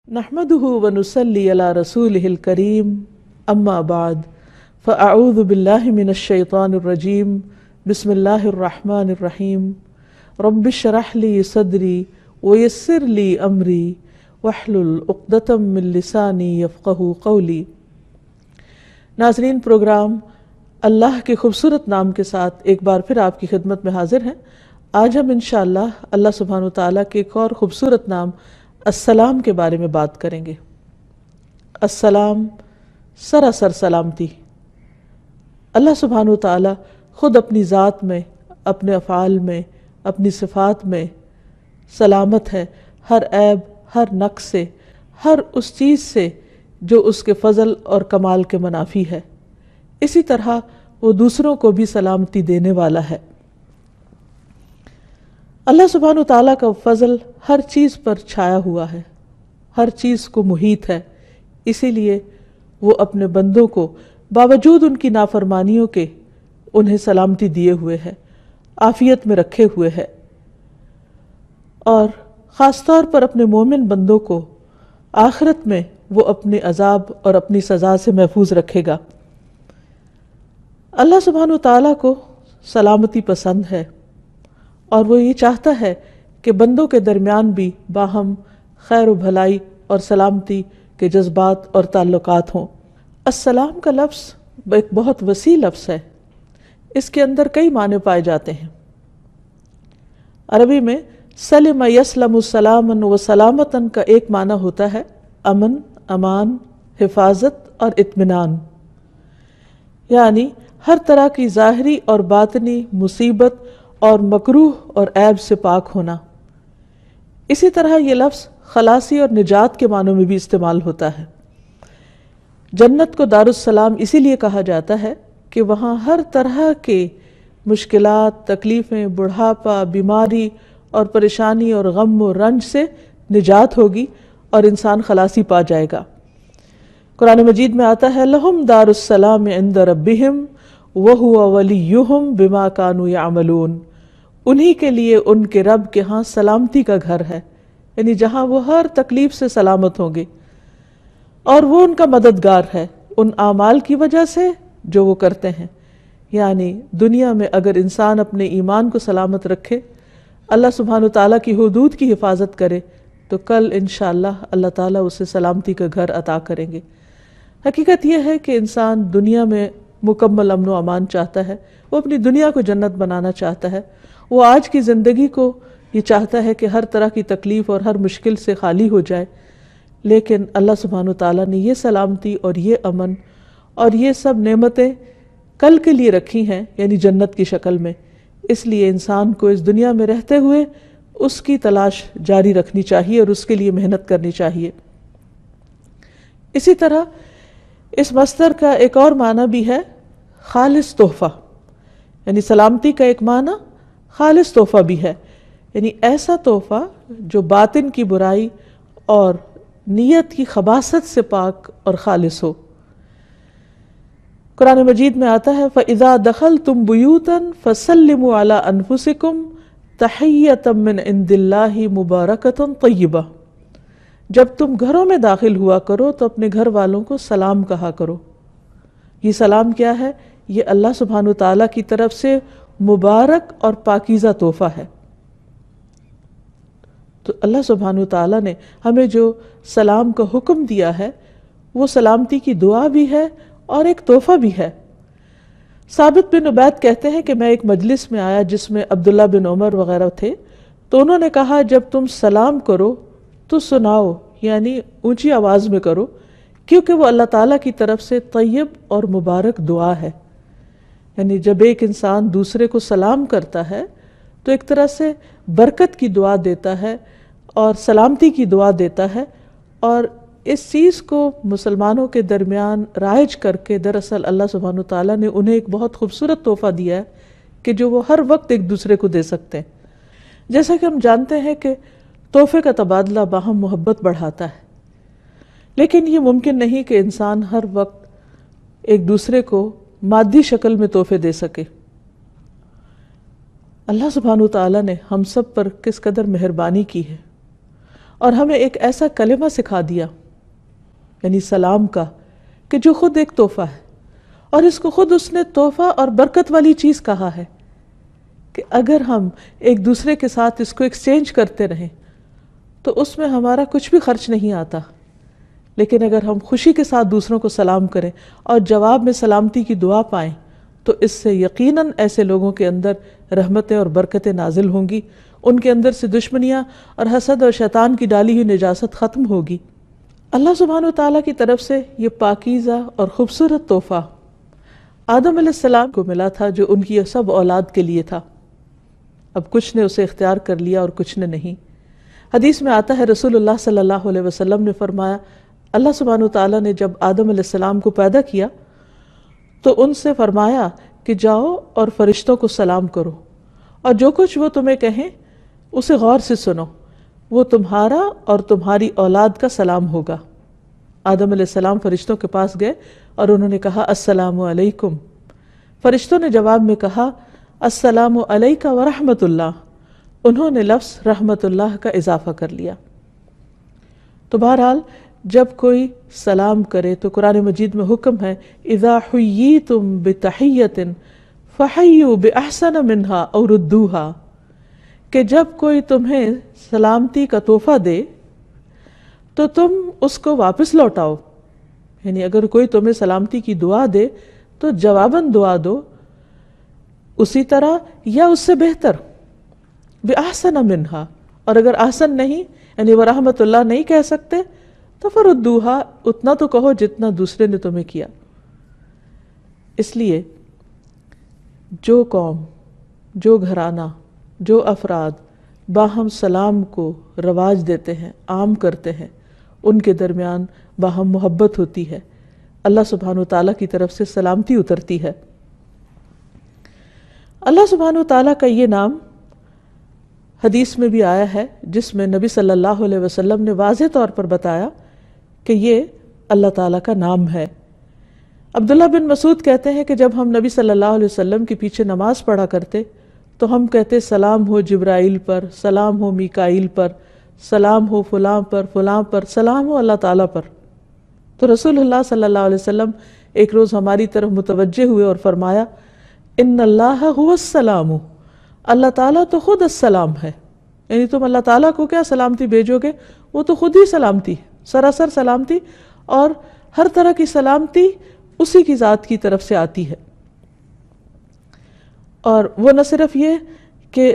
نحمده ونصلي على رسوله الكريم اما بعد فاعوذ بالله من الشيطان الرجيم بسم الله الرحمن الرحيم رب اشرح لي صدري ويسر لي امري واحلل عقدة من لساني يفقهوا قولي۔ ناظرین، پروگرام اللہ کے خوبصورت نام کے ساتھ ایک بار پھر آپ کی خدمت میں حاضر ہیں۔ آج ہم انشاءاللہ اللہ سبحانہ وتعالیٰ کے ایک اور خوبصورت نام السلام کے بارے میں بات کریں گے۔ السلام سراسر سلامتی۔ اللہ سبحانہ وتعالیٰ خود اپنی ذات میں، اپنے افعال میں، اپنی صفات میں سلامت ہے، ہر عیب، ہر نقص سے، ہر اس چیز سے جو اس کے فضل اور کمال کے منافی ہے۔ اسی طرح وہ دوسروں کو بھی سلامتی دینے والا ہے۔ اللہ سبحانہ وتعالیٰ کا فضل ہر چیز پر چھایا ہوا ہے، ہر چیز کو محیط ہے، اسی لیے وہ اپنے بندوں کو باوجود ان کی نافرمانیوں کے انہیں سلامتی دیے ہوئے ہے، عافیت میں رکھے ہوئے ہے، اور خاص طور پر اپنے مومن بندوں کو آخرت میں وہ اپنے عذاب اور اپنی سزا سے محفوظ رکھے گا۔ اللہ سبحانہ وتعالیٰ کو سلامتی پسند ہے، اور وہ یہ چاہتا ہے کہ بندوں کے درمیان بھی باہم خیر و بھلائی اور سلامتی کے جذبات اور تعلقات ہوں۔ السلام کا لفظ ایک بہت وسیع لفظ ہے، اس کے اندر کئی معنی پائے جاتے ہیں۔ عربی میں سلم یسلم سلاما و سلامتاً کا ایک معنی ہوتا ہے امن، امان، حفاظت اور اطمینان، یعنی ہر طرح کی ظاہری اور باطنی مصیبت اور مکروہ اور عیب سے پاک ہونا۔ اسی طرح یہ لفظ خلاصی اور نجات کے معنوں میں بھی استعمال ہوتا ہے۔ جنت کو دار السلام اسی لیے کہا جاتا ہے کہ وہاں ہر طرح کے مشکلات، تکلیفیں، بڑھاپا، بیماری اور پریشانی اور غم و رنج سے نجات ہوگی اور انسان خلاصی پا جائے گا۔ قرآن مجید میں آتا ہے لہم دار السلام عند ربہم وہو ولیہم بما کانوا یعملون، انہی کے لیے ان کے رب کے ہاں سلامتی کا گھر ہے، یعنی جہاں وہ ہر تکلیف سے سلامت ہوں گے، اور وہ ان کا مددگار ہے ان اعمال کی وجہ سے جو وہ کرتے ہیں۔ یعنی دنیا میں اگر انسان اپنے ایمان کو سلامت رکھے، اللہ سبحانہ وتعالیٰ کی حدود کی حفاظت کرے، تو کل انشاءاللہ اللہ تعالیٰ اسے سلامتی کا گھر عطا کریں گے۔ حقیقت یہ ہے کہ انسان دنیا میں مکمل امن و امان چاہتا ہے، وہ اپنی دنیا کو جنت بنانا چاہتا ہے، وہ آج کی زندگی کو یہ چاہتا ہے کہ ہر طرح کی تکلیف اور ہر مشکل سے خالی ہو جائے، لیکن اللہ سبحانہ وتعالیٰ نے یہ سلامتی اور یہ امن اور یہ سب نعمتیں کل کے لیے رکھی ہیں، یعنی جنت کی شکل میں۔ اس لیے انسان کو اس دنیا میں رہتے ہوئے اس کی تلاش جاری رکھنی چاہیے اور اس کے لیے محنت کرنی چاہیے۔ اسی طرح اس مصدر کا ایک اور معنی بھی ہے خالص تحفہ، یعنی سلامتی کا ایک معنی خالص تحفہ بھی ہے، یعنی ایسا تحفہ جو باطن کی برائی اور نیت کی خباثت سے پاک اور خالص ہو۔ قرآن مجید میں آتا ہے فَإِذَا دَخَلْتُمْ بُيُوتًا فَسَلِّمُوا عَلَىٰ أَنفُسِكُمْ تَحِيَّةً مِّنْ عِندِ اللَّهِ مُبَارَكَةً طَيِّبَةً، جب تم گھروں میں داخل ہوا کرو تو اپنے گھر والوں کو سلام کہا کرو۔ یہ سلام کیا ہے؟ یہ اللہ سبحانہ وتعالیٰ کی طرف سے مبارک اور پاکیزہ تحفہ ہے۔ تو اللہ سبحانہ وتعالیٰ نے ہمیں جو سلام کا حکم دیا ہے وہ سلامتی کی دعا بھی ہے اور ایک تحفہ بھی ہے۔ ثابت بن عبید کہتے ہیں کہ میں ایک مجلس میں آیا جس میں عبداللہ بن عمر وغیرہ تھے، تو انہوں نے کہا جب تم سلام کرو تو سناؤ، یعنی اونچی آواز میں کرو، کیونکہ وہ اللہ تعالیٰ کی طرف سے طیب اور مبارک دعا ہے۔ یعنی جب ایک انسان دوسرے کو سلام کرتا ہے تو ایک طرح سے برکت کی دعا دیتا ہے اور سلامتی کی دعا دیتا ہے، اور اس چیز کو مسلمانوں کے درمیان رائج کر کے دراصل اللہ سبحانہ وتعالیٰ نے انہیں ایک بہت خوبصورت تحفہ دیا ہے کہ جو وہ ہر وقت ایک دوسرے کو دے سکتے ہیں۔ جیسا کہ ہم جانتے ہیں کہ تحفے کا تبادلہ باہم محبت بڑھاتا ہے، لیکن یہ ممکن نہیں کہ انسان ہر وقت ایک دوسرے کو مادی شکل میں تحفے دے سکے۔ اللہ سبحانہ وتعالیٰ نے ہم سب پر کس قدر مہربانی کی ہے، اور ہمیں ایک ایسا کلمہ سکھا دیا یعنی سلام کا کہ جو خود ایک تحفہ ہے، اور اس کو خود اس نے تحفہ اور برکت والی چیز کہا ہے کہ اگر ہم ایک دوسرے کے ساتھ اس کو ایکسچینج کرتے رہیں تو اس میں ہمارا کچھ بھی خرچ نہیں آتا، لیکن اگر ہم خوشی کے ساتھ دوسروں کو سلام کریں اور جواب میں سلامتی کی دعا پائیں تو اس سے یقیناً ایسے لوگوں کے اندر رحمتیں اور برکتیں نازل ہوں گی، ان کے اندر سے دشمنیاں اور حسد اور شیطان کی ڈالی ہوئی نجاست ختم ہوگی۔ اللہ سبحانہ وتعالیٰ کی طرف سے یہ پاکیزہ اور خوبصورت تحفہ آدم علیہ السلام کو ملا تھا جو ان کی سب اولاد کے لیے تھا۔ اب کچھ نے اسے اختیار کر لیا اور کچھ نے نہیں۔ حدیث میں آتا ہے رسول اللہ صلی اللہ علیہ وسلم نے فرمایا، اللہ سبحانہ وتعالیٰ نے جب آدم علیہ السلام کو پیدا کیا تو ان سے فرمایا کہ جاؤ اور فرشتوں کو سلام کرو، اور جو کچھ وہ تمہیں کہیں اسے غور سے سنو، وہ تمہارا اور تمہاری اولاد کا سلام ہوگا۔ آدم علیہ السلام فرشتوں کے پاس گئے اور انہوں نے کہا السلام علیکم۔ فرشتوں نے جواب میں کہا السلام علیکہ ورحمۃ اللہ۔ انہوں نے لفظ رحمت اللہ کا اضافہ کر لیا۔ تو بہرحال جب کوئی سلام کرے تو قرآن مجید میں حکم ہے اذا حییتم بتحیۃ فحیوا باحسن منہا او ردوہا، کہ جب کوئی تمہیں سلامتی کا تحفہ دے تو تم اس کو واپس لوٹاؤ، یعنی اگر کوئی تمہیں سلامتی کی دعا دے تو جواباً دعا دو اسی طرح یا اس سے بہتر، بِأَحْسَنَ مِنْهَا، اور اگر احسن نہیں یعنی ورحمت اللہ نہیں کہہ سکتے تو فَرُدُّوهَا، اتنا تو کہو جتنا دوسرے نے تمہیں کیا۔ اس لیے جو قوم، جو گھرانہ، جو افراد باہم سلام کو رواج دیتے ہیں، عام کرتے ہیں، ان کے درمیان باہم محبت ہوتی ہے، اللہ سبحانہ وتعالیٰ کی طرف سے سلامتی اترتی ہے۔ اللہ سبحانہ وتعالیٰ کا یہ نام حدیث میں بھی آیا ہے جس میں نبی صلی اللہ علیہ وسلم نے واضح طور پر بتایا کہ یہ اللہ تعالیٰ کا نام ہے۔ عبداللہ بن مسعود کہتے ہیں کہ جب ہم نبی صلی اللہ علیہ وسلم کے پیچھے نماز پڑھا کرتے تو ہم کہتے سلام ہو جبرائیل پر، سلام ہو میکائیل پر، سلام ہو فلاں پر، فلاں پر، سلام ہو اللہ تعالیٰ پر۔ تو رسول اللہ صلی اللہ علیہ وسلم ایک روز ہماری طرف متوجہ ہوئے اور فرمایا ان اللہ هو السلام، اللہ تعالیٰ تو خود السلام ہے، یعنی تم اللہ تعالیٰ کو کیا سلامتی بھیجو گے، وہ تو خود ہی سلامتی ہے، سراسر سلامتی، اور ہر طرح کی سلامتی اسی کی ذات کی طرف سے آتی ہے۔ اور وہ نہ صرف یہ کہ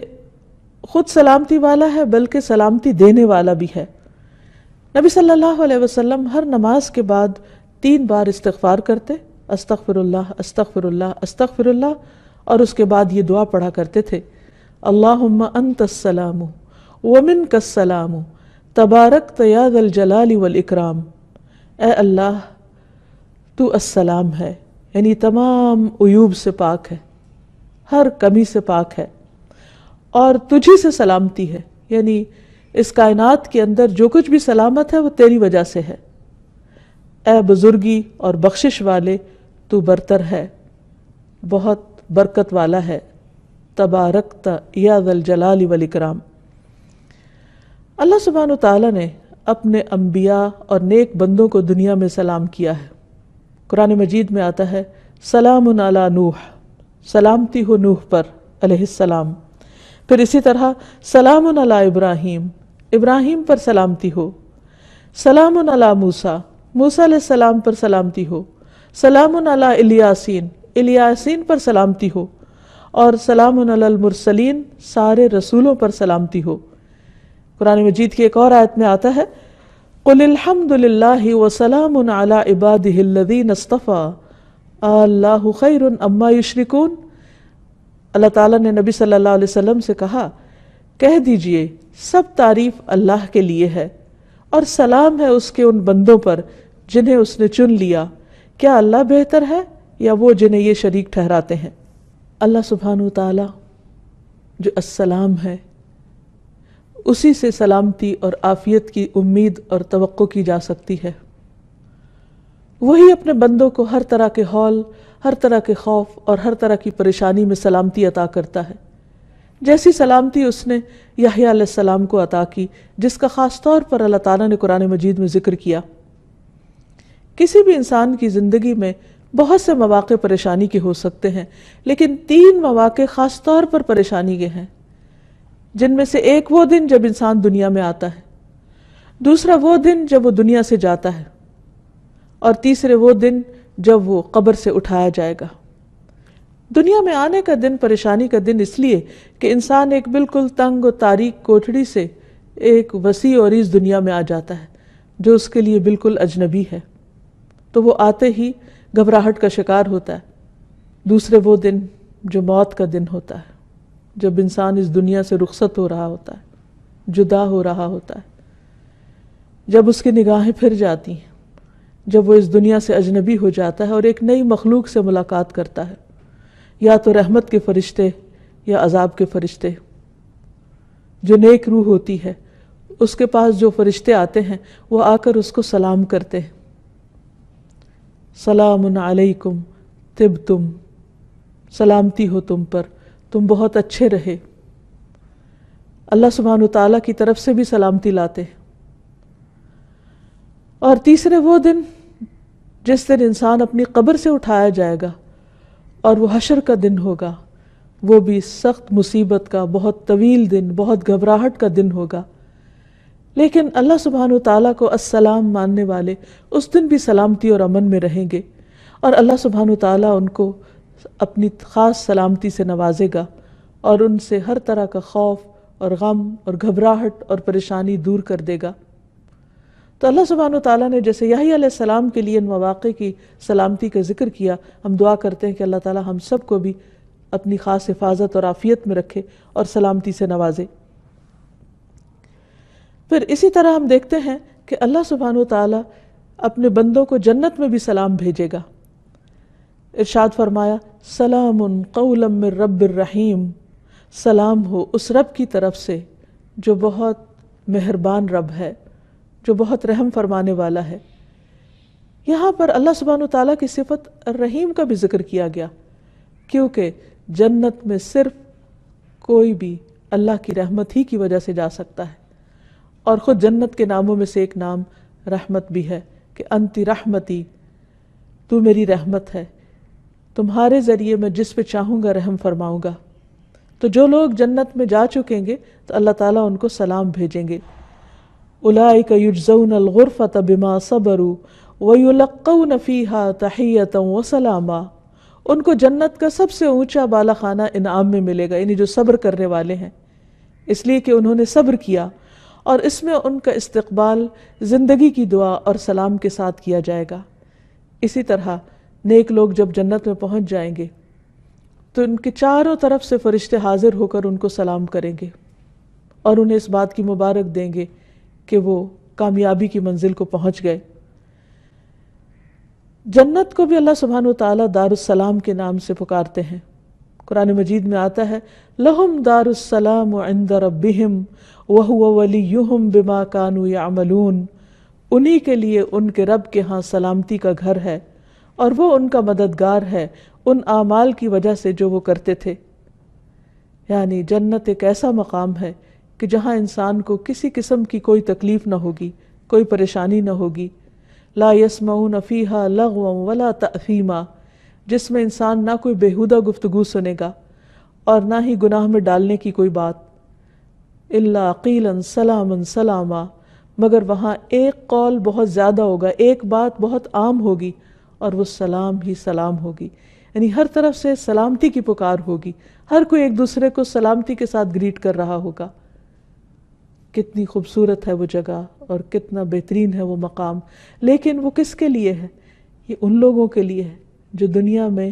خود سلامتی والا ہے بلکہ سلامتی دینے والا بھی ہے۔ نبی صلی اللہ علیہ وسلم ہر نماز کے بعد 3 بار استغفار کرتے، استغفر اللہ استغفر اللہ استغفر اللہ، اور اس کے بعد یہ دعا پڑھا کرتے تھے اللہم انت السلام ومنک السلام تبارکت یا ذا الجلال والاکرام، اے اللہ تو السلام ہے، یعنی تمام عیوب سے پاک ہے، ہر کمی سے پاک ہے، اور تجھی سے سلامتی ہے، یعنی اس کائنات کے اندر جو کچھ بھی سلامت ہے وہ تیری وجہ سے ہے، اے بزرگی اور بخشش والے تو برتر ہے، بہت برکت والا ہے، تبارکت یا ذا الجلال والاکرام۔ اللہ سبحانہ وتعالیٰ نے اپنے انبیاء اور نیک بندوں کو دنیا میں سلام کیا ہے۔ قرآن مجید میں آتا ہے سلام علی نوح، سلامتی ہو نوح پر علیہ السلام۔ پھر اسی طرح سلام علی ابراہیم، ابراہیم پر سلامتی ہو۔ سلام علی موسیٰ، موسیٰ علیہ السلام پر سلامتی ہو۔ سلام علی الیاسین، الیاسین پر سلامتی ہو۔ اور سلام علی المرسلین، سارے رسولوں پر سلامتی ہو۔ قرآن مجید کی ایک اور آیت میں آتا ہے قل الحمد للہ وسلام علی عبادہ الذین اصطفیٰ اللہ خیر اما یشرکون۔ اللہ تعالیٰ نے نبی صلی اللہ علیہ وسلم سے کہا کہہ دیجئے سب تعریف اللہ کے لیے ہے اور سلام ہے اس کے ان بندوں پر جنہیں اس نے چن لیا، کیا اللہ بہتر ہے یا وہ جنہیں یہ شریک ٹھہراتے ہیں۔ اللہ سبحانہ وتعالی جو السلام ہے اسی سے سلامتی اور عافیت کی امید اور توقع کی جا سکتی ہے۔ وہی اپنے بندوں کو ہر طرح کے ہول، ہر طرح کے خوف اور ہر طرح کی پریشانی میں سلامتی عطا کرتا ہے۔ جیسی سلامتی اس نے یحییٰ علیہ السلام کو عطا کی، جس کا خاص طور پر اللہ تعالیٰ نے قرآن مجید میں ذکر کیا۔ کسی بھی انسان کی زندگی میں بہت سے مواقع پریشانی کے ہو سکتے ہیں، لیکن 3 مواقع خاص طور پر پریشانی کے ہیں، جن میں سے ایک وہ دن جب انسان دنیا میں آتا ہے، دوسرا وہ دن جب وہ دنیا سے جاتا ہے، اور تیسرے وہ دن جب وہ قبر سے اٹھایا جائے گا۔ دنیا میں آنے کا دن پریشانی کا دن اس لیے کہ انسان ایک بالکل تنگ و تاریک کوٹھڑی سے ایک وسیع اور عریض دنیا میں آ جاتا ہے جو اس کے لیے بالکل اجنبی ہے، تو وہ آتے ہی گھبراہٹ کا شکار ہوتا ہے۔ دوسرے وہ دن جو موت کا دن ہوتا ہے، جب انسان اس دنیا سے رخصت ہو رہا ہوتا ہے، جدا ہو رہا ہوتا ہے، جب اس کی نگاہیں پھر جاتی ہیں، جب وہ اس دنیا سے اجنبی ہو جاتا ہے اور ایک نئی مخلوق سے ملاقات کرتا ہے، یا تو رحمت کے فرشتے یا عذاب کے فرشتے۔ جو نیک روح ہوتی ہے اس کے پاس جو فرشتے آتے ہیں وہ آ کر اس کو سلام کرتے ہیں، سلام علیکم طبتم، سلامتی ہو تم پر، تم بہت اچھے رہے۔ اللہ سبحانہ وتعالیٰ کی طرف سے بھی سلامتی لاتے ہیں۔ اور تیسرے وہ دن جس دن انسان اپنی قبر سے اٹھایا جائے گا اور وہ حشر کا دن ہوگا، وہ بھی سخت مصیبت کا بہت طویل دن، بہت گھبراہٹ کا دن ہوگا، لیکن اللہ سبحانہ وتعالیٰ کو السلام ماننے والے اس دن بھی سلامتی اور امن میں رہیں گے، اور اللہ سبحانہ وتعالیٰ ان کو اپنی خاص سلامتی سے نوازے گا اور ان سے ہر طرح کا خوف اور غم اور گھبراہٹ اور پریشانی دور کر دے گا۔ تو اللہ سبحانہ وتعالیٰ نے جیسے یحییٰ علیہ السلام کے لیے ان مواقع کی سلامتی کا ذکر کیا، ہم دعا کرتے ہیں کہ اللہ تعالیٰ ہم سب کو بھی اپنی خاص حفاظت اور عافیت میں رکھے اور سلامتی سے نوازے۔ پھر اسی طرح ہم دیکھتے ہیں کہ اللہ سبحانہ وتعالیٰ اپنے بندوں کو جنت میں بھی سلام بھیجے گا۔ ارشاد فرمایا، سلام قولا من رب الرحیم، سلام ہو اس رب کی طرف سے جو بہت مہربان رب ہے، جو بہت رحم فرمانے والا ہے۔ یہاں پر اللہ سبحانہ وتعالیٰ کی صفت الرحیم کا بھی ذکر کیا گیا، کیونکہ جنت میں صرف کوئی بھی اللہ کی رحمت ہی کی وجہ سے جا سکتا ہے، اور خود جنت کے ناموں میں سے ایک نام رحمت بھی ہے کہ انتی رحمتی، تو میری رحمت ہے، تمہارے ذریعے میں جس پہ چاہوں گا رحم فرماؤں گا۔ تو جو لوگ جنت میں جا چکیں گے تو اللہ تعالیٰ ان کو سلام بھیجیں گے، اولئک یجزون الغرفۃ بما صبروا ویلقون فیہا تحیۃ وسلاما، ان کو جنت کا سب سے اونچا بالا خانہ انعام میں ملے گا، یعنی جو صبر کرنے والے ہیں، اس لیے کہ انہوں نے صبر کیا، اور اس میں ان کا استقبال زندگی کی دعا اور سلام کے ساتھ کیا جائے گا۔ اسی طرح نیک لوگ جب جنت میں پہنچ جائیں گے تو ان کے چاروں طرف سے فرشتے حاضر ہو کر ان کو سلام کریں گے اور انہیں اس بات کی مبارک دیں گے کہ وہ کامیابی کی منزل کو پہنچ گئے۔ جنت کو بھی اللہ سبحانہ وتعالیٰ دار السلام کے نام سے پکارتے ہیں۔ قرآن مجید میں آتا ہے، لہم دار السلام عند ربہم وہو ولیہم بما کانوا یعملون، انہی کے لیے ان کے رب کے ہاں سلامتی کا گھر ہے اور وہ ان کا مددگار ہے ان اعمال کی وجہ سے جو وہ کرتے تھے۔ یعنی جنت ایک ایسا مقام ہے کہ جہاں انسان کو کسی قسم کی کوئی تکلیف نہ ہوگی، کوئی پریشانی نہ ہوگی، لا یسمعون فیہا لغوا ولا تأثیما، جس میں انسان نہ کوئی بیہودہ گفتگو سنے گا اور نہ ہی گناہ میں ڈالنے کی کوئی بات، الا قیلا سلاما سلاما، مگر وہاں ایک قول بہت زیادہ ہوگا، ایک بات بہت عام ہوگی اور وہ سلام ہی سلام ہوگی، یعنی ہر طرف سے سلامتی کی پکار ہوگی، ہر کوئی ایک دوسرے کو سلامتی کے ساتھ گریٹ کر رہا ہوگا۔ کتنی خوبصورت ہے وہ جگہ اور کتنا بہترین ہے وہ مقام، لیکن وہ کس کے لیے ہے؟ یہ ان لوگوں کے لیے ہے جو دنیا میں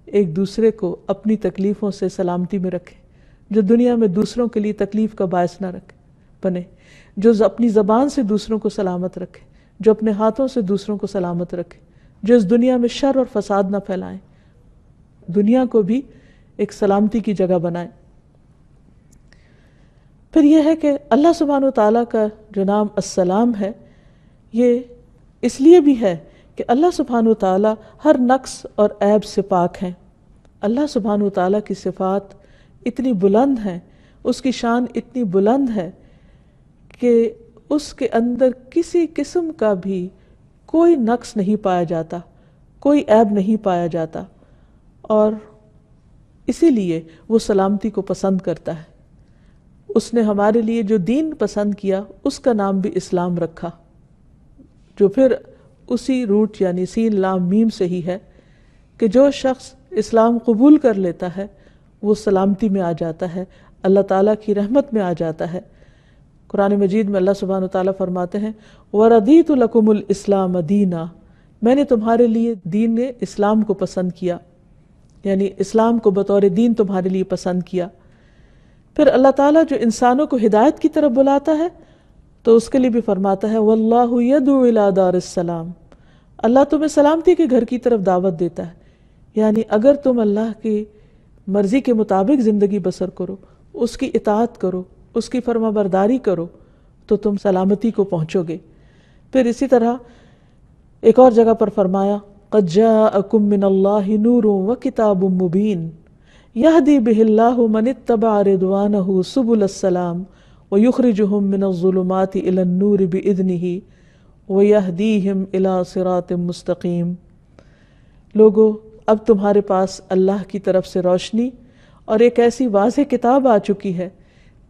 ایک دوسرے کو اپنی تکلیفوں سے سلامتی میں رکھے، جو دنیا میں دوسروں کے لیے تکلیف کا باعث نہ رکھے بنے، جو اپنی زبان سے دوسروں کو سلامت رکھے، جو اپنے ہاتھوں سے دوسروں کو سلامت رکھے، جو اس دنیا میں شر اور فساد نہ پھیلائیں، دنیا کو بھی ایک سلامتی کی جگہ بنائیں۔ پھر یہ ہے کہ اللہ سبحانہ وتعالیٰ کا جو نام السلام ہے، یہ اس لیے بھی ہے کہ اللہ سبحانہ وتعالیٰ ہر نقص اور عیب سے پاک ہیں۔ اللہ سبحانہ وتعالیٰ کی صفات اتنی بلند ہیں، اس کی شان اتنی بلند ہے کہ اس کے اندر کسی قسم کا بھی کوئی نقص نہیں پایا جاتا، کوئی عیب نہیں پایا جاتا، اور اسی لیے وہ سلامتی کو پسند کرتا ہے۔ اس نے ہمارے لیے جو دین پسند کیا اس کا نام بھی اسلام رکھا، جو پھر اسی روٹ یعنی سین لام میم سے ہی ہے کہ جو شخص اسلام قبول کر لیتا ہے وہ سلامتی میں آ جاتا ہے، اللہ تعالیٰ کی رحمت میں آ جاتا ہے۔ قرآن مجید میں اللہ سبحانہ وتعالیٰ فرماتے ہیں وَرَضِيتُ لَكُمُ الْإِسْلَامَ دِينًا، میں نے تمہارے لیے دین اسلام کو پسند کیا، یعنی اسلام کو بطور دین تمہارے لیے پسند کیا۔ پھر اللہ تعالیٰ جو انسانوں کو ہدایت کی طرف بلاتا ہے تو اس کے لیے بھی فرماتا ہے وَاللَّهُ يَدْعُو إِلَىٰ دَارِ السَّلَامِ، اللہ تمہیں سلامتی کے گھر کی طرف دعوت دیتا ہے، یعنی اگر تم اللہ کی مرضی کے مطابق زندگی بسر کرو، اس کی اطاعت کرو، اس کی فرما برداری کرو تو تم سلامتی کو پہنچو گے۔ پھر اسی طرح ایک اور جگہ پر فرمایا قَدْ جَاءَكُم مِّنَ اللَّهِ نُورٌ وَكِتَابٌ مُّبِينٌ يَهْدِي بِهِ اللَّهُ مَنِ اتَّبَعَ رِضْوَانَهُ سُبُلَ السَّلَامِ وَيُخْرِجُهُم مِّنَ الظُّلُمَاتِ إِلَى النُّورِ بِإِذْنِهِ وَيَهْدِيهِمْ إِلَى صِرَاطٍ مُّسْتَقِيمٍ۔ لوگو، اب تمہارے پاس اللہ کی طرف سے روشنی اور ایک ایسی واضح کتاب آ چکی ہے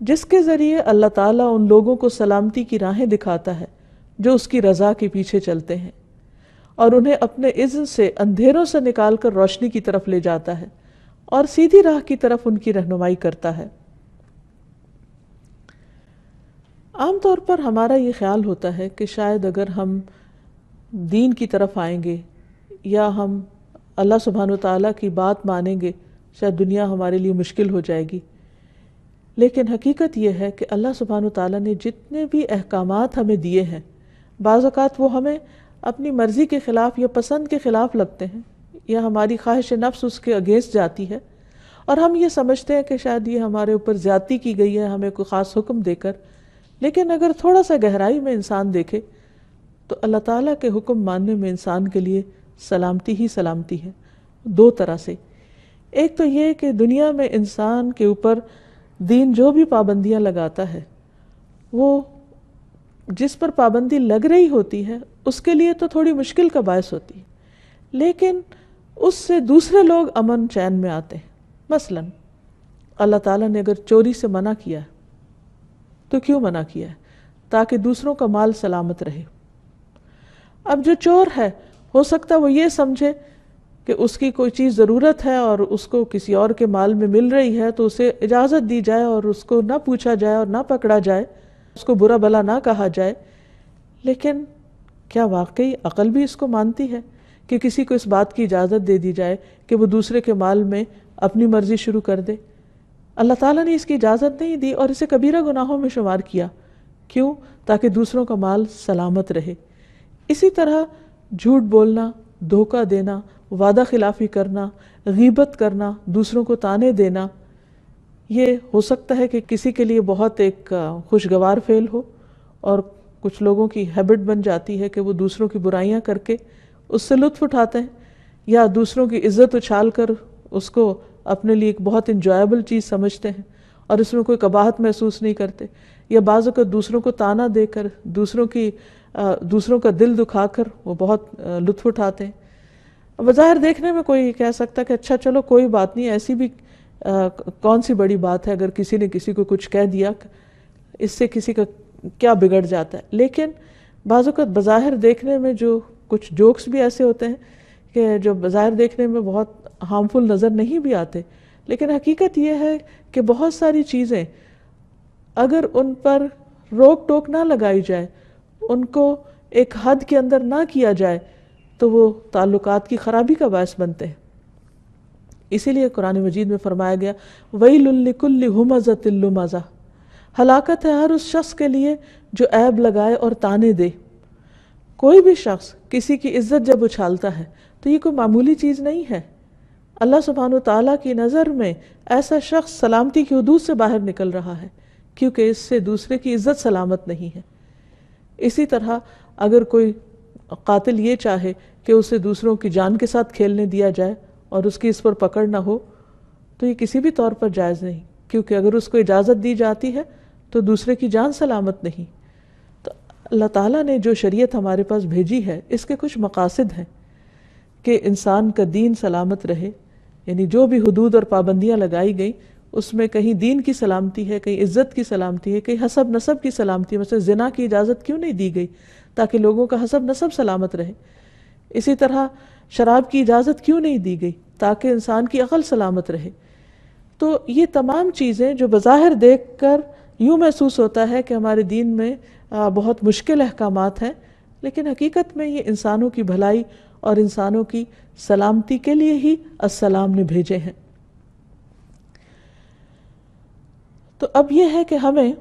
جس کے ذریعے اللہ تعالیٰ ان لوگوں کو سلامتی کی راہیں دکھاتا ہے جو اس کی رضا کے پیچھے چلتے ہیں، اور انہیں اپنے اذن سے اندھیروں سے نکال کر روشنی کی طرف لے جاتا ہے اور سیدھی راہ کی طرف ان کی رہنمائی کرتا ہے۔ عام طور پر ہمارا یہ خیال ہوتا ہے کہ شاید اگر ہم دین کی طرف آئیں گے یا ہم اللہ سبحانہ وتعالیٰ کی بات مانیں گے شاید دنیا ہمارے لیے مشکل ہو جائے گی، لیکن حقیقت یہ ہے کہ اللہ سبحانہ وتعالیٰ نے جتنے بھی احکامات ہمیں دیے ہیں بعض اوقات وہ ہمیں اپنی مرضی کے خلاف یا پسند کے خلاف لگتے ہیں، یا ہماری خواہش نفس اس کے اگینسٹ جاتی ہے، اور ہم یہ سمجھتے ہیں کہ شاید یہ ہمارے اوپر زیادتی کی گئی ہے ہمیں کوئی خاص حکم دے کر۔ لیکن اگر تھوڑا سا گہرائی میں انسان دیکھے تو اللہ تعالیٰ کے حکم ماننے میں انسان کے لیے سلامتی ہی سلامتی ہے، دو طرح سے۔ ایک تو یہ کہ دنیا میں انسان کے اوپر دین جو بھی پابندیاں لگاتا ہے وہ جس پر پابندی لگ رہی ہوتی ہے اس کے لیے تو تھوڑی مشکل کا باعث ہوتی ہے، لیکن اس سے دوسرے لوگ امن چین میں آتے ہیں۔ مثلا اللہ تعالیٰ نے اگر چوری سے منع کیا ہے تو کیوں منع کیا ہے؟ تاکہ دوسروں کا مال سلامت رہے۔ اب جو چور ہے ہو سکتا وہ یہ سمجھے کہ اس کی کوئی چیز ضرورت ہے اور اس کو کسی اور کے مال میں مل رہی ہے تو اسے اجازت دی جائے اور اس کو نہ پوچھا جائے اور نہ پکڑا جائے، اس کو برا بھلا نہ کہا جائے۔ لیکن کیا واقعی عقل بھی اس کو مانتی ہے کہ کسی کو اس بات کی اجازت دے دی جائے کہ وہ دوسرے کے مال میں اپنی مرضی شروع کر دے؟ اللہ تعالیٰ نے اس کی اجازت نہیں دی اور اسے کبیرہ گناہوں میں شمار کیا۔ کیوں؟ تاکہ دوسروں کا مال سلامت رہے۔ اسی طرح جھوٹ بولنا، دھوکہ دینا، وعدہ خلافی کرنا، غیبت کرنا، دوسروں کو طعنے دینا، یہ ہو سکتا ہے کہ کسی کے لیے بہت ایک خوشگوار فعل ہو، اور کچھ لوگوں کی ہیبٹ بن جاتی ہے کہ وہ دوسروں کی برائیاں کر کے اس سے لطف اٹھاتے ہیں، یا دوسروں کی عزت اچھال کر اس کو اپنے لیے ایک بہت انجوائبل چیز سمجھتے ہیں اور اس میں کوئی قباحت محسوس نہیں کرتے، یا بعض اوقات دوسروں کو طعنہ دے کر دوسروں کا دل دکھا کر وہ بہت لطف اٹھاتے ہیں۔ بظاہر دیکھنے میں کوئی کہہ سکتا کہ اچھا چلو کوئی بات نہیں، ایسی بھی کون سی بڑی بات ہے اگر کسی نے کسی کو کچھ کہہ دیا، اس سے کسی کا کیا بگڑ جاتا ہے۔ لیکن بعض اوقات بظاہر دیکھنے میں جو کچھ جوکس بھی ایسے ہوتے ہیں کہ جو بظاہر دیکھنے میں بہت ہارمفل نظر نہیں بھی آتے، لیکن حقیقت یہ ہے کہ بہت ساری چیزیں اگر ان پر روک ٹوک نہ لگائی جائے، ان کو ایک حد کے اندر نہ کیا جائے تو وہ تعلقات کی خرابی کا باعث بنتے ہیں۔ اسی لیے قرآن مجید میں فرمایا گیا وَيْلٌ لِكُلِّ هُمَزَةٍ لُمَزَةٍ، ہلاکت ہے ہر اس شخص کے لیے جو عیب لگائے اور طعنے دے۔ کوئی بھی شخص کسی کی عزت جب اچھالتا ہے تو یہ کوئی معمولی چیز نہیں ہے۔ اللہ سبحانہ وتعالیٰ کی نظر میں ایسا شخص سلامتی کی حدود سے باہر نکل رہا ہے، کیونکہ اس سے دوسرے کی عزت سلامت نہیں ہے۔ اسی طرح اگر کوئی قاتل یہ چاہے کہ اسے دوسروں کی جان کے ساتھ کھیلنے دیا جائے اور اس کی اس پر پکڑ نہ ہو تو تو یہ کسی بھی طور پر جائز نہیں، کیونکہ اگر اس کو اجازت دی جاتی ہے تو دوسرے کی جان سلامت نہیں۔ تو اللہ تعالیٰ نے جو شریعت ہمارے پاس بھیجی ہے اس کے کچھ مقاصد ہیں کہ انسان کا دین سلامت رہے، یعنی جو بھی حدود اور پابندیاں لگائی گئیں اس میں کہیں دین کی سلامتی ہے، کہیں عزت کی سلامتی ہے، کہیں حسب نسب کی سلامتی ہے۔ مثلا زنا کی اجازت کیوں نہیں دی گئی؟ تاکہ لوگوں کا حسب نسب سلامت رہے۔ اسی طرح شراب کی اجازت کیوں نہیں دی گئی؟ تاکہ انسان کی عقل سلامت رہے۔ تو یہ تمام چیزیں جو بظاہر دیکھ کر یوں محسوس ہوتا ہے کہ ہمارے دین میں بہت مشکل احکامات ہیں، لیکن حقیقت میں یہ انسانوں کی بھلائی اور انسانوں کی سلامتی کے لیے ہی السلام نے بھیجے ہیں۔ تو اب یہ ہے کہ ہمیں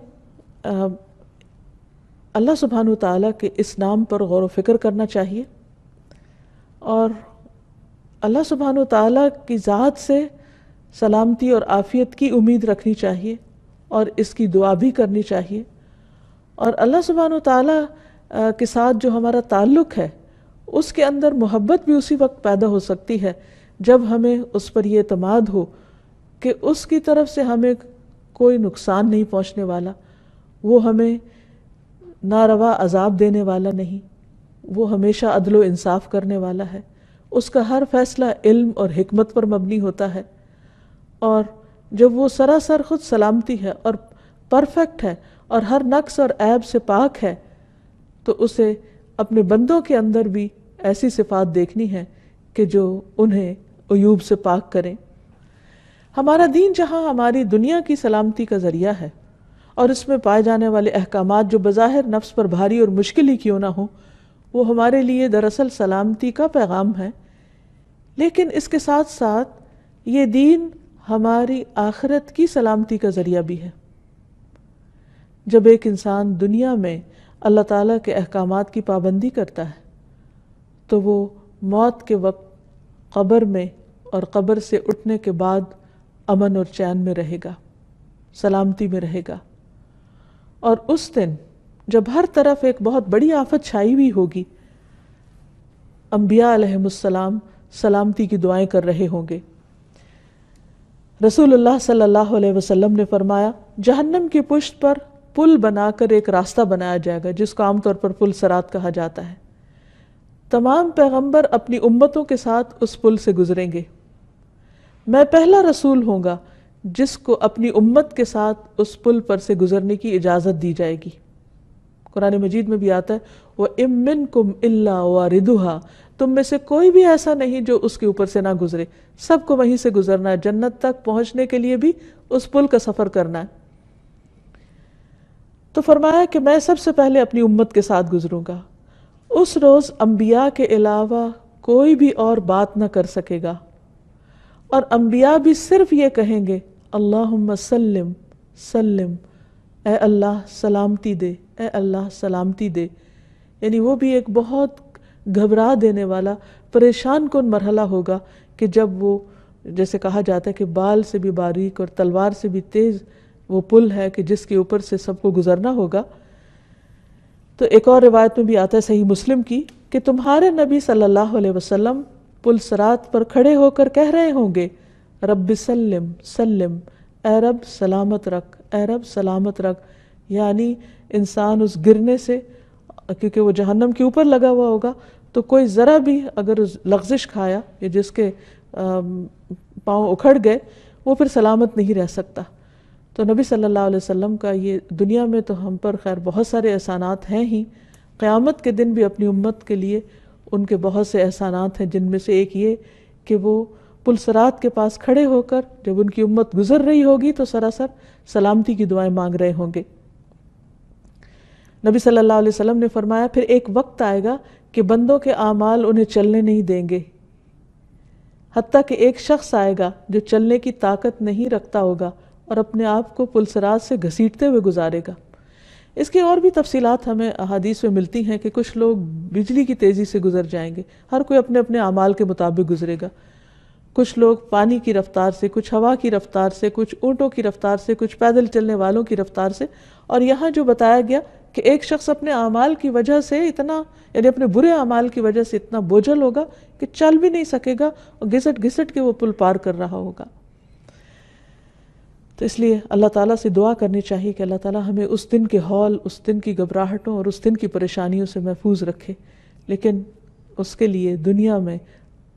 اللہ سبحانہ وتعالیٰ کے اس نام پر غور و فکر کرنا چاہیے، اور اللہ سبحانہ وتعالیٰ کی ذات سے سلامتی اور عافیت کی امید رکھنی چاہیے، اور اس کی دعا بھی کرنی چاہیے۔ اور اللہ سبحانہ وتعالیٰ کے ساتھ جو ہمارا تعلق ہے اس کے اندر محبت بھی اسی وقت پیدا ہو سکتی ہے جب ہمیں اس پر یہ اعتماد ہو کہ اس کی طرف سے ہمیں کوئی نقصان نہیں پہنچنے والا، وہ ہمیں ناروا عذاب دینے والا نہیں، وہ ہمیشہ عدل و انصاف کرنے والا ہے، اس کا ہر فیصلہ علم اور حکمت پر مبنی ہوتا ہے، اور جب وہ سراسر خود سلامتی ہے اور پرفیکٹ ہے اور ہر نقص اور عیب سے پاک ہے، تو اسے اپنے بندوں کے اندر بھی ایسی صفات دیکھنی ہے کہ جو انہیں عیوب سے پاک کریں۔ ہمارا دین جہاں ہماری دنیا کی سلامتی کا ذریعہ ہے، اور اس میں پائے جانے والے احکامات جو بظاہر نفس پر بھاری اور مشکل ہی کیوں نہ ہوں، وہ ہمارے لیے دراصل سلامتی کا پیغام ہے، لیکن اس کے ساتھ ساتھ یہ دین ہماری آخرت کی سلامتی کا ذریعہ بھی ہے۔ جب ایک انسان دنیا میں اللہ تعالیٰ کے احکامات کی پابندی کرتا ہے تو وہ موت کے وقت قبر میں اور قبر سے اٹھنے کے بعد امن اور چین میں رہے گا، سلامتی میں رہے گا۔ اور اس دن جب ہر طرف ایک بہت بڑی آفت چھائی ہوئی ہوگی، انبیاء علیہم السلام سلامتی کی دعائیں کر رہے ہوں گے۔ رسول اللہ صلی اللہ علیہ وسلم نے فرمایا، جہنم کی پشت پر پل بنا کر ایک راستہ بنایا جائے گا جس کو عام طور پر پل صراط کہا جاتا ہے۔ تمام پیغمبر اپنی امتوں کے ساتھ اس پل سے گزریں گے۔ میں پہلا رسول ہوں گا جس کو اپنی امت کے ساتھ اس پل پر سے گزرنے کی اجازت دی جائے گی۔ قرآن مجید میں بھی آتا ہے وَإِن مِّنكُمْ إِلَّا وَارِدُهَا، تم میں سے کوئی بھی ایسا نہیں جو اس کے اوپر سے نہ گزرے، سب کو وہیں سے گزرنا ہے، جنت تک پہنچنے کے لیے بھی اس پل کا سفر کرنا ہے۔ تو فرمایا کہ میں سب سے پہلے اپنی امت کے ساتھ گزروں گا۔ اس روز انبیاء کے علاوہ کوئی بھی اور بات نہ کر سکے گا، اور انبیاء بھی صرف یہ کہیں گے اللہم سلم سلم، اے اللہ سلامتی دے، اے اللہ سلامتی دے۔ یعنی وہ بھی ایک بہت گھبرا دینے والا، پریشان کن مرحلہ ہوگا کہ جب وہ، جیسے کہا جاتا ہے کہ بال سے بھی باریک اور تلوار سے بھی تیز وہ پل ہے کہ جس کے اوپر سے سب کو گزرنا ہوگا۔ تو ایک اور روایت میں بھی آتا ہے صحیح مسلم کی کہ تمہارے نبی صلی اللہ علیہ وسلم پل صراط پر کھڑے ہو کر کہہ رہے ہوں گے رب سلم سلم، اے رب سلامت رکھ، اے رب سلامت رکھ۔ یعنی انسان اس گرنے سے، کیونکہ وہ جہنم کے اوپر لگا ہوا ہوگا، تو کوئی ذرا بھی اگر لغزش کھایا یا جس کے پاؤں اکھڑ گئے وہ پھر سلامت نہیں رہ سکتا۔ تو نبی صلی اللہ علیہ وسلم کا یہ دنیا میں تو ہم پر خیر بہت سارے احسانات ہیں ہی، قیامت کے دن بھی اپنی امت کے لیے ان کے بہت سے احسانات ہیں، جن میں سے ایک یہ کہ وہ پل صراط کے پاس کھڑے ہو کر جب ان کی امت گزر رہی ہوگی تو سراسر سلامتی کی دعائیں مانگ رہے ہوں گے۔ نبی صلی اللہ علیہ وسلم نے فرمایا پھر ایک وقت آئے گا کہ بندوں کے اعمال انہیں چلنے نہیں دیں گے، حتیٰ کہ ایک شخص آئے گا جو چلنے کی طاقت نہیں رکھتا ہوگا اور اپنے آپ کو پل صراط سے گھسیٹتے ہوئے گزارے گا۔ اس کی اور بھی تفصیلات ہمیں احادیث میں ملتی ہیں کہ کچھ لوگ بجلی کی تیزی سے گزر جائیں گے، ہر کوئی اپنے اپنے اعمال کے مطابق گزرے گا۔ کچھ لوگ پانی کی رفتار سے، کچھ ہوا کی رفتار سے، کچھ اونٹوں کی رفتار سے، کچھ پیدل چلنے والوں کی رفتار سے، اور یہاں جو بتایا گیا کہ ایک شخص اپنے اعمال کی وجہ سے اتنا، یعنی اپنے برے اعمال کی وجہ سے اتنا بوجھل ہوگا کہ چل بھی نہیں سکے گا اور گھسٹ گھسٹ کے وہ پل پار کر رہا ہوگا۔ تو اس لیے اللہ تعالیٰ سے دعا کرنی چاہیے کہ اللہ تعالیٰ ہمیں اس دن کے ہول، اس دن کی گھبراہٹوں اور اس دن کی پریشانیوں سے محفوظ رکھے. لیکن اس کے لیے دنیا میں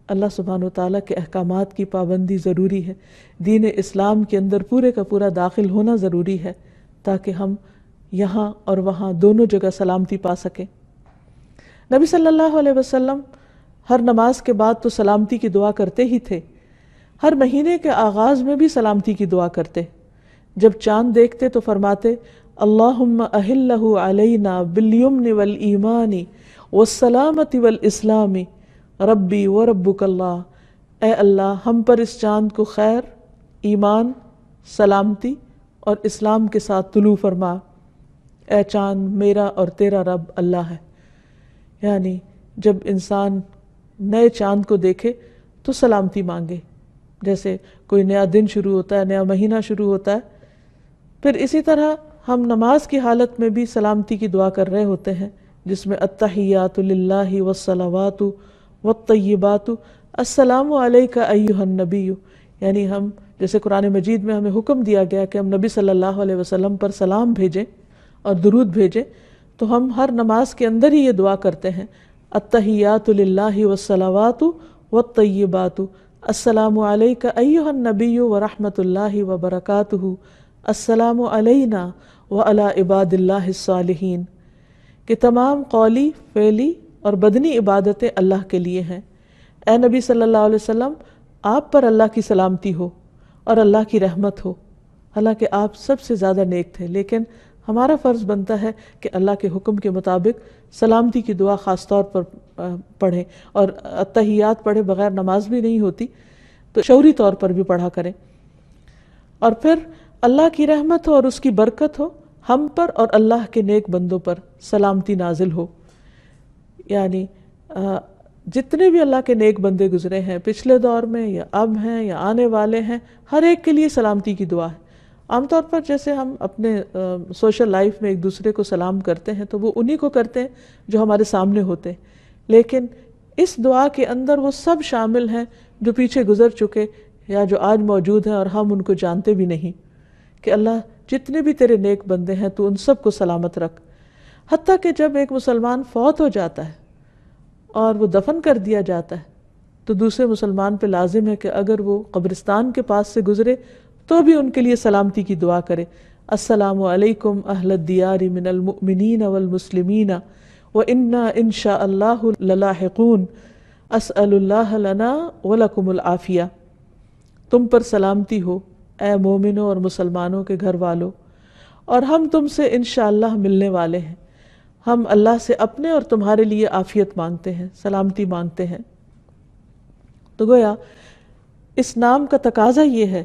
اللہ سبحانہ و تعالیٰ کے احکامات کی پابندی ضروری ہے، دین اسلام کے اندر پورے کا پورا داخل ہونا ضروری ہے تاکہ ہم یہاں اور وہاں دونوں جگہ سلامتی پا سکیں. نبی صلی اللہ علیہ وسلم ہر نماز کے بعد تو سلامتی کی دعا کرتے ہی تھے، ہر مہینے کے آغاز میں بھی سلامتی کی دعا کرتے. جب چاند دیکھتے تو فرماتے اللہم اہلہ علینا بالیمن والایمان والسلامت والاسلام ربی وربک اللہ. اے اللہ ہم پر اس چاند کو خیر، ایمان، سلامتی اور اسلام کے ساتھ طلوع فرما. اے چاند میرا اور تیرا رب اللہ ہے. یعنی جب انسان نئے چاند کو دیکھے تو سلامتی مانگے، جیسے کوئی نیا دن شروع ہوتا ہے، نیا مہینہ شروع ہوتا ہے. پھر اسی طرح ہم نماز کی حالت میں بھی سلامتی کی دعا کر رہے ہوتے ہیں، جس میں التحیات للہ والصلوات والطیبات السلام علیک ایھا النبی. یعنی ہم جیسے قرآن مجید میں ہمیں حکم دیا گیا کہ ہم نبی صلی اللہ علیہ وسلم پر سلام بھیجیں اور درود بھیجیں، تو ہم ہر نماز کے اندر ہی یہ دعا کرتے ہیں التحیات للہ والصلوات والطیبات السلام علیک ایھا النبی ورحمۃ اللہ وبرکاتہ السلام علینا وعلی عباد اللہ الصالحین. کہ تمام قولی، فعلی اور بدنی عبادتیں اللہ کے لیے ہیں. اے نبی صلی اللہ علیہ وسلم آپ پر اللہ کی سلامتی ہو اور اللہ کی رحمت ہو. حالانکہ آپ سب سے زیادہ نیک تھے، لیکن ہمارا فرض بنتا ہے کہ اللہ کے حکم کے مطابق سلامتی کی دعا خاص طور پر پڑھیں، اور التحیات پڑھے بغیر نماز بھی نہیں ہوتی، تو شعوری طور پر بھی پڑھا کریں. اور پھر اللہ کی رحمت ہو اور اس کی برکت ہو ہم پر اور اللہ کے نیک بندوں پر سلامتی نازل ہو. یعنی جتنے بھی اللہ کے نیک بندے گزرے ہیں پچھلے دور میں یا اب ہیں یا آنے والے ہیں، ہر ایک کے لیے سلامتی کی دعا ہے. عام طور پر جیسے ہم اپنے سوشل لائف میں ایک دوسرے کو سلام کرتے ہیں تو وہ انہی کو کرتے ہیں جو ہمارے سامنے ہوتے ہیں، لیکن اس دعا کے اندر وہ سب شامل ہیں جو پیچھے گزر چکے یا جو آج موجود ہیں اور ہم ان کو جانتے بھی نہیں. کہ اللہ جتنے بھی تیرے نیک بندے ہیں تو ان سب کو سلامت رکھ. حتیٰ کہ جب ایک مسلمان فوت ہو جاتا ہے اور وہ دفن کر دیا جاتا ہے تو دوسرے مسلمان پہ لازم ہے کہ اگر وہ قبرستان کے پاس سے گزرے تو بھی ان کے لیے سلامتی کی دعا کرے. السلام علیکم اہل الدیار من المؤمنین والمسلمین وإنا ان شاء اللہ للاحقون اسأل اللہ لنا ولکم العافیہ. تم پر سلامتی ہو اے مومنوں اور مسلمانوں کے گھر والوں، اور ہم تم سے انشاءاللہ ملنے والے ہیں. ہم اللہ سے اپنے اور تمہارے لیے عافیت مانگتے ہیں، سلامتی مانگتے ہیں. تو گویا اس نام کا تقاضا یہ ہے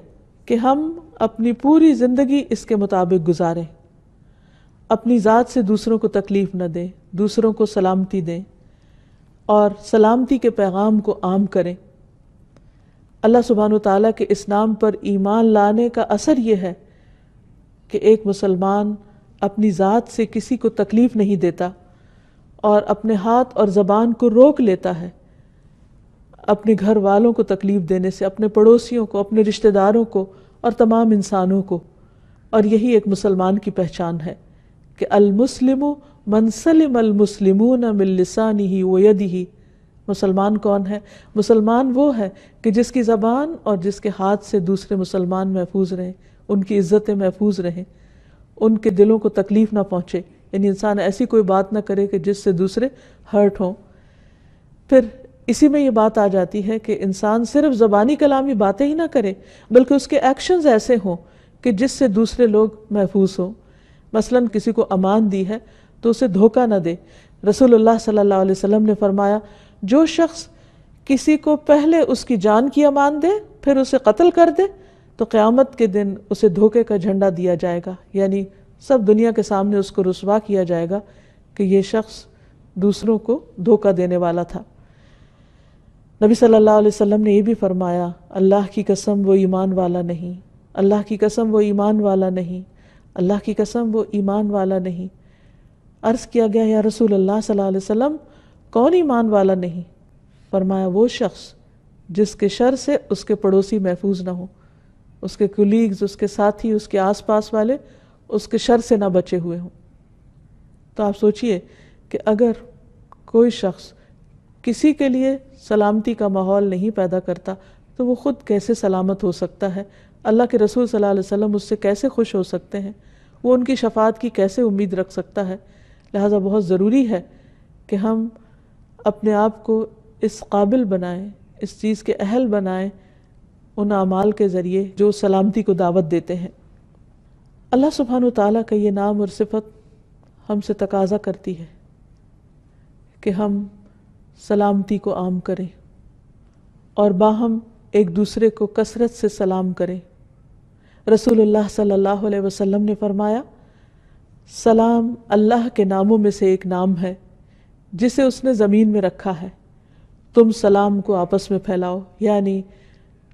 کہ ہم اپنی پوری زندگی اس کے مطابق گزاریں، اپنی ذات سے دوسروں کو تکلیف نہ دیں، دوسروں کو سلامتی دیں اور سلامتی کے پیغام کو عام کریں. اللہ سبحانہ وتعالیٰ کے اس نام پر ایمان لانے کا اثر یہ ہے کہ ایک مسلمان اپنی ذات سے کسی کو تکلیف نہیں دیتا اور اپنے ہاتھ اور زبان کو روک لیتا ہے اپنے گھر والوں کو تکلیف دینے سے، اپنے پڑوسیوں کو، اپنے رشتہ داروں کو اور تمام انسانوں کو. اور یہی ایک مسلمان کی پہچان ہے کہ المسلم من سلم المسلمون من لسانہ ویدہ. مسلمان کون ہے؟ مسلمان وہ ہے کہ جس کی زبان اور جس کے ہاتھ سے دوسرے مسلمان محفوظ رہیں، ان کی عزتیں محفوظ رہیں، ان کے دلوں کو تکلیف نہ پہنچے. یعنی انسان ایسی کوئی بات نہ کرے کہ جس سے دوسرے ہرٹ ہوں. پھر اسی میں یہ بات آ جاتی ہے کہ انسان صرف زبانی کلامی باتیں ہی نہ کرے بلکہ اس کے ایکشنز ایسے ہوں کہ جس سے دوسرے لوگ محفوظ ہوں. مثلاً کسی کو امان دی ہے تو اسے دھوکہ نہ دے. رسول اللہ صلی اللہ علیہ وسلم نے فرمایا جو شخص کسی کو پہلے اس کی جان کی امان دے پھر اسے قتل کر دے تو قیامت کے دن اسے دھوکے کا جھنڈا دیا جائے گا. یعنی سب دنیا کے سامنے اس کو رسوا کیا جائے گا کہ یہ شخص دوسروں کو دھوکہ دینے والا تھا. نبی صلی اللہ علیہ وسلم نے یہ بھی فرمایا اللہ کی قسم وہ ایمان والا نہیں، اللہ کی قسم وہ ایمان والا نہیں، اللہ کی قسم وہ ایمان والا نہیں. عرض کیا گیا یا رسول اللہ صلی اللہ علیہ وسلم کون ایمان والا نہیں؟ فرمایا وہ شخص جس کے شر سے اس کے پڑوسی محفوظ نہ ہو. اس کے کولیگز، اس کے ساتھی، اس کے آس پاس والے اس کے شر سے نہ بچے ہوئے ہوں۔ تو آپ سوچئے کہ اگر کوئی شخص کسی کے لیے سلامتی کا ماحول نہیں پیدا کرتا تو وہ خود کیسے سلامت ہو سکتا ہے؟ اللہ کے رسول صلی اللہ علیہ وسلم اس سے کیسے خوش ہو سکتے ہیں؟ وہ ان کی شفاعت کی کیسے امید رکھ سکتا ہے؟ لہٰذا بہت ضروری ہے کہ ہم اپنے آپ کو اس قابل بنائیں، اس چیز کے اہل بنائیں ان اعمال کے ذریعے جو سلامتی کو دعوت دیتے ہیں۔ اللہ سبحانہ وتعالیٰ کا یہ نام اور صفت ہم سے تقاضا کرتی ہے کہ ہم سلامتی کو عام کریں اور باہم ایک دوسرے کو کثرت سے سلام کریں۔ رسول اللہ صلی اللہ علیہ وسلم نے فرمایا، سلام اللہ کے ناموں میں سے ایک نام ہے جسے اس نے زمین میں رکھا ہے، تم سلام کو آپس میں پھیلاؤ۔ یعنی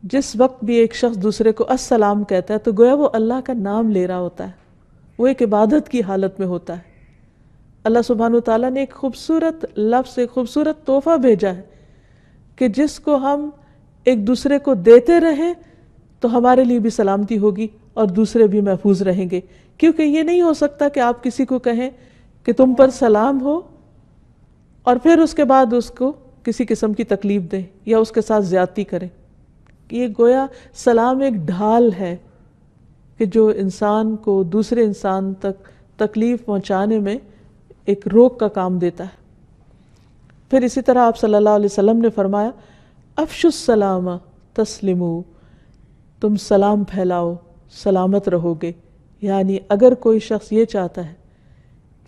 جس وقت بھی ایک شخص دوسرے کو السلام کہتا ہے تو گویا وہ اللہ کا نام لے رہا ہوتا ہے، وہ ایک عبادت کی حالت میں ہوتا ہے۔ اللہ سبحانہ وتعالیٰ نے ایک خوبصورت لفظ، ایک خوبصورت تحفہ بھیجا ہے کہ جس کو ہم ایک دوسرے کو دیتے رہیں تو ہمارے لیے بھی سلامتی ہوگی اور دوسرے بھی محفوظ رہیں گے، کیونکہ یہ نہیں ہو سکتا کہ آپ کسی کو کہیں کہ تم پر سلام ہو اور پھر اس کے بعد اس کو کسی قسم کی تکلیف دیں یا اس کے ساتھ زیادتی کریں۔ یہ گویا سلام ایک ڈھال ہے کہ جو انسان کو دوسرے انسان تک تکلیف پہنچانے میں ایک روک کا کام دیتا ہے۔ پھر اسی طرح آپ صلی اللہ علیہ وسلم نے فرمایا، افشوا السلام تسلموا، تم سلام پھیلاؤ سلامت رہو گے۔ یعنی اگر کوئی شخص یہ چاہتا ہے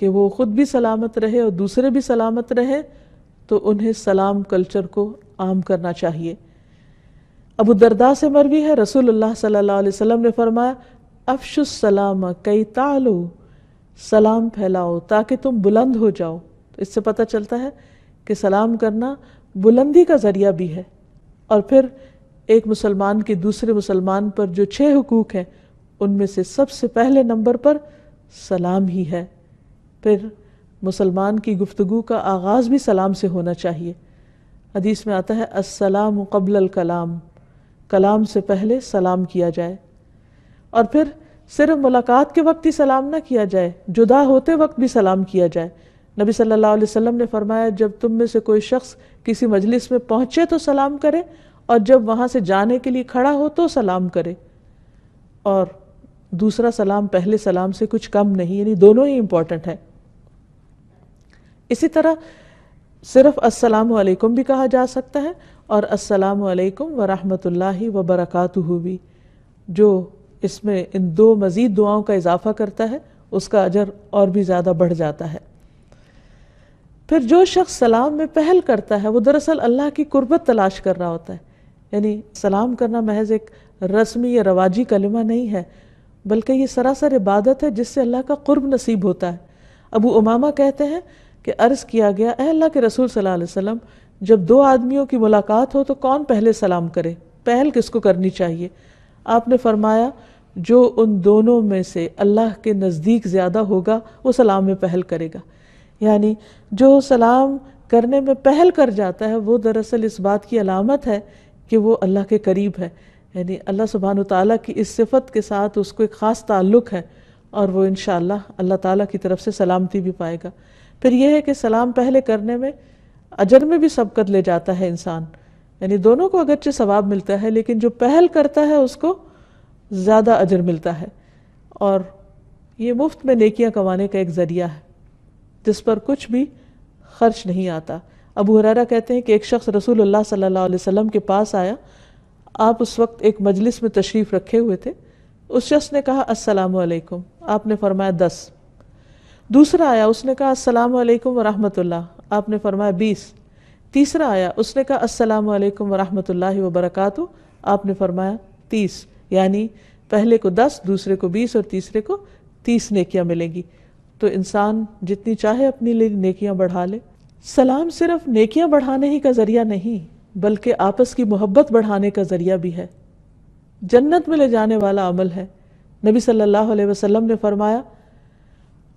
کہ وہ خود بھی سلامت رہے اور دوسرے بھی سلامت رہے تو انہیں سلام کلچر کو عام کرنا چاہیے۔ ابو الدرداء سے مروی ہے، رسول اللہ صلی اللہ علیہ وسلم نے فرمایا، افشوا السلام کی تعلوا، سلام پھیلاؤ تاکہ تم بلند ہو جاؤ۔ تو اس سے پتہ چلتا ہے کہ سلام کرنا بلندی کا ذریعہ بھی ہے۔ اور پھر ایک مسلمان کے دوسرے مسلمان پر جو 6 حقوق ہیں ان میں سے سب سے پہلے نمبر پر سلام ہی ہے۔ پھر مسلمان کی گفتگو کا آغاز بھی سلام سے ہونا چاہیے۔ حدیث میں آتا ہے السلام قبل الکلام، کلام سے پہلے سلام کیا جائے۔ اور پھر صرف ملاقات کے وقت ہی سلام نہ کیا جائے، جدا ہوتے وقت بھی سلام کیا جائے۔ نبی صلی اللہ علیہ وسلم نے فرمایا، جب تم میں سے کوئی شخص کسی مجلس میں پہنچے تو سلام کرے، اور جب وہاں سے جانے کے لیے کھڑا ہو تو سلام کرے۔ اور دوسرا سلام پہلے سلام سے کچھ کم نہیں، یعنی دونوں ہی امپورٹنٹ ہے۔ اسی طرح صرف السلام علیکم بھی کہا جا سکتا ہے اور السلام علیکم ورحمۃ اللہ وبرکاتہ بھی، جو اس میں ان 2 مزید دعاؤں کا اضافہ کرتا ہے اس کا اجر اور بھی زیادہ بڑھ جاتا ہے۔ پھر جو شخص سلام میں پہل کرتا ہے وہ دراصل اللہ کی قربت تلاش کر رہا ہوتا ہے۔ یعنی سلام کرنا محض ایک رسمی یا رواجی کلمہ نہیں ہے، بلکہ یہ سراسر عبادت ہے جس سے اللہ کا قرب نصیب ہوتا ہے۔ ابو امامہ کہتے ہیں کہ عرض کیا گیا، اے اللہ کے رسول صلی اللہ علیہ وسلم، جب 2 آدمیوں کی ملاقات ہو تو کون پہلے سلام کرے؟ پہل کس کو کرنی چاہیے؟ آپ نے فرمایا، جو ان دونوں میں سے اللہ کے نزدیک زیادہ ہوگا وہ سلام میں پہل کرے گا۔ یعنی جو سلام کرنے میں پہل کر جاتا ہے وہ دراصل اس بات کی علامت ہے کہ وہ اللہ کے قریب ہے، یعنی اللہ سبحانہ تعالیٰ کی اس صفت کے ساتھ اس کو ایک خاص تعلق ہے اور وہ انشاءاللہ اللہ تعالیٰ کی طرف سے سلامتی بھی پائے گا۔ پھر یہ ہے کہ سلام پہلے کرنے میں اجر میں بھی سبقت لے جاتا ہے انسان، یعنی دونوں کو اگرچہ ثواب ملتا ہے لیکن جو پہل کرتا ہے اس کو زیادہ اجر ملتا ہے، اور یہ مفت میں نیکیاں کمانے کا ایک ذریعہ ہے جس پر کچھ بھی خرچ نہیں آتا۔ ابو ہریرہ کہتے ہیں کہ ایک شخص رسول اللہ صلی اللہ علیہ وسلم کے پاس آیا، آپ اس وقت ایک مجلس میں تشریف رکھے ہوئے تھے۔ اس شخص نے کہا السلام علیکم، آپ نے فرمایا 10۔ دوسرا آیا، اس نے کہا السلام علیکم ورحمۃ اللہ، آپ نے فرمایا 20۔ تیسرا آیا، اس نے کہا السلام علیکم ورحمۃ اللہ وبرکاتہ، آپ نے فرمایا 30۔ یعنی پہلے کو 10، دوسرے کو 20 اور تیسرے کو 30 نیکیاں ملیں گی۔ تو انسان جتنی چاہے اپنی لیے نیکیاں بڑھا لے۔ سلام صرف نیکیاں بڑھانے ہی کا ذریعہ نہیں بلکہ آپس کی محبت بڑھانے کا ذریعہ بھی ہے، جنت میں لے جانے والا عمل ہے۔ نبی صلی اللہ علیہ وسلم نے فرمایا،